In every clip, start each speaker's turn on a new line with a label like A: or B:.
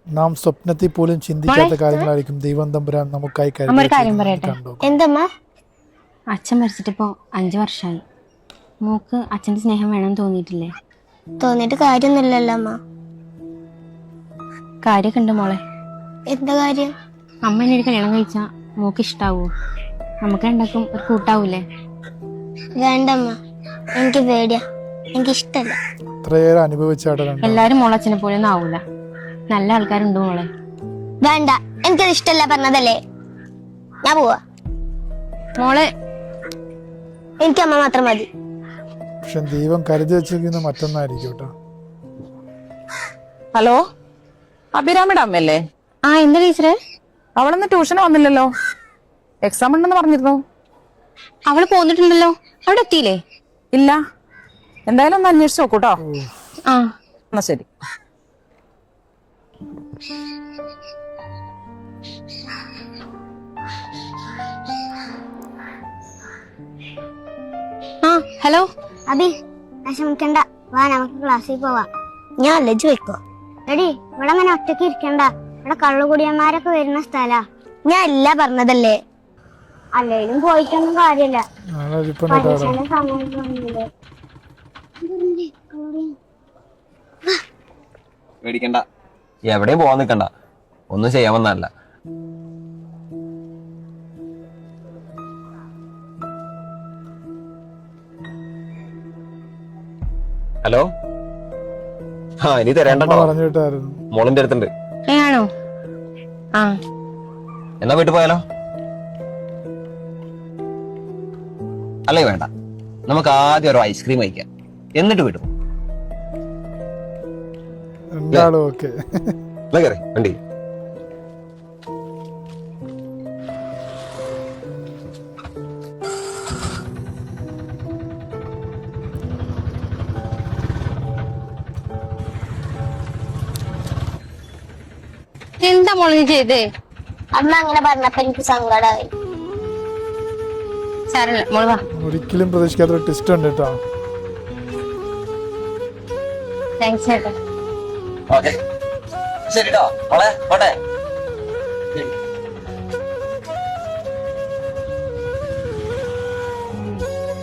A: നാം സ്വപ്നത്തിൽ പോലും ചിന്തിക്കാത്ത കാര്യങ്ങളായിരിക്കും ദൈവം തമ്പുരാൻ നമുക്കായി കരുതുന്നത്.
B: എന്തമ്മാ?
C: അച്ഛൻ മരിച്ചിട്ടിപ്പോ 5 വർഷമായി. മോക്ക് അച്ഛന്റെ സ്നേഹം വേണം തോന്നിയിട്ടില്ലേ?
B: തോന്നിയിട്ട് കാര്യമൊന്നുമില്ലല്ലോ അമ്മ.
C: കാര്യമൊക്കെ ഉണ്ട് മോളെ.
B: എന്താ കാര്യം?
C: അമ്മ എന്നെ ഒരു കല്യാണം കഴിച്ചാ മോക്ക് ഇഷ്ടാവോ? നമുക്ക് രണ്ടാക്കും ഒരു കൂട്ടാവൂലേ?
B: വേണ്ടമ്മ, എനിക്ക് പേടിയാ, എനിക്ക് ഇഷ്ടല്ല.
C: എല്ലാരും മോളച്ഛനെ പോലെ ഒന്നും ആവൂല. നല്ല ആൾക്കാരുണ്ട് മോളെ.
B: വേണ്ട, എനിക്കത് ഇഷ്ടല്ല പറഞ്ഞതല്ലേ. ഞാൻ പോവാ
C: മോളെ.
B: എനിക്ക് അമ്മ മാത്രം മതി.
A: പക്ഷെ ദൈവം കരുതി വെച്ചിരിക്കുന്ന മറ്റൊന്നായിരിക്കും കേട്ടോ.
D: ഹലോ, അഭിരാമിയുടെ അമ്മയല്ലേ?
C: ആ, എന്താ ടീച്ചറെ?
D: അവളൊന്ന് ട്യൂഷന് വന്നില്ലല്ലോ. എക്സാം ഉണ്ടെന്ന് പറഞ്ഞിരുന്നു.
C: അവള് പോന്നിട്ടുണ്ടല്ലോ. അവിടെ എത്തിയില്ലേ?
D: ഇല്ല. എന്തായാലും ഒന്ന് അന്വേഷിച്ച് നോക്കൂട്ടോ.
C: ആ
D: എന്നാ ശരി.
C: ആ ഹലോ
B: അബി, വിഷമിക്കണ്ട, വാ നമുക്ക് ക്ലാസ്സിൽ പോവാം. ഞാൻ ലജ്ജ വെക്കോ? എടി, ഇവിടെ അങ്ങനെ ഒറ്റയ്ക്ക് ഇരിക്കണ്ട. ഇവിടെ കള്ളുകുടിയന്മാരൊക്കെ വരുന്ന സ്ഥലാ. ഞാൻ ഇല്ല പറഞ്ഞതല്ലേ. അല്ലേലും പോയിട്ടൊന്നും കാര്യമില്ല. പരീക്ഷയുടെ സമയം തോന്നിയില്ലേ?
E: പേടിക്കണ്ട, എവിടെയും പോവാൻ നിക്കണ്ട. ഒന്നും ചെയ്യാമെന്നല്ല. ഹലോ, ആ ഇനി തരേണ്ടോ? മോളിന്റെ അടുത്തുണ്ട്.
C: ആണോ? ആ
E: എന്നാ വീട്ടിൽ പോയാലോ? അല്ലേ വേണ്ട, നമുക്ക് ആദ്യം ഒരു ഐസ്ക്രീം കഴിക്കാം, എന്നിട്ട് വീട്ടിൽ പോകും. വണ്ടി
C: എന്താ മോളെ ചെയ്തേ?
B: അമ്മ അങ്ങനെ പറഞ്ഞപ്പോ എനിക്ക് സങ്കടമായി.
C: സാരമില്ല മോള് വാ.
A: ഒരിക്കലും പ്രതീക്ഷിക്കാത്ത ഒരു ട്വിസ്റ്റ് ഉണ്ട് കേട്ടോ.
C: താങ്ക്സ് ചേട്ടാ.
E: ഓക്കെ, ശരി കേട്ടോ മോളെ, പോട്ടെ.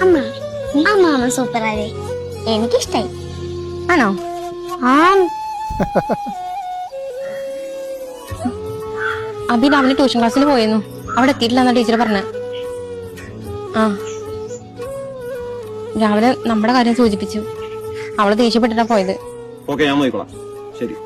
B: അമ്മ, ആ മാമ സൂപ്പറായി, എനിക്കിഷ്ടായി.
C: ആണോ?
B: ആ
C: അബി രാവിലെ ട്യൂഷൻ ക്ലാസ്സിൽ പോയിരുന്നു. അവിടെ എത്തിയിട്ടില്ലെന്നാ ടീച്ചർ പറഞ്ഞ. ആ രാവിലെ നമ്മുടെ കാര്യം സൂചിപ്പിച്ചു. അവള് ദേഷ്യപ്പെട്ടിട്ടാ പോയത്.
E: ഓക്കെ, ഞാൻ നോക്കിക്കോളാം. ശരി.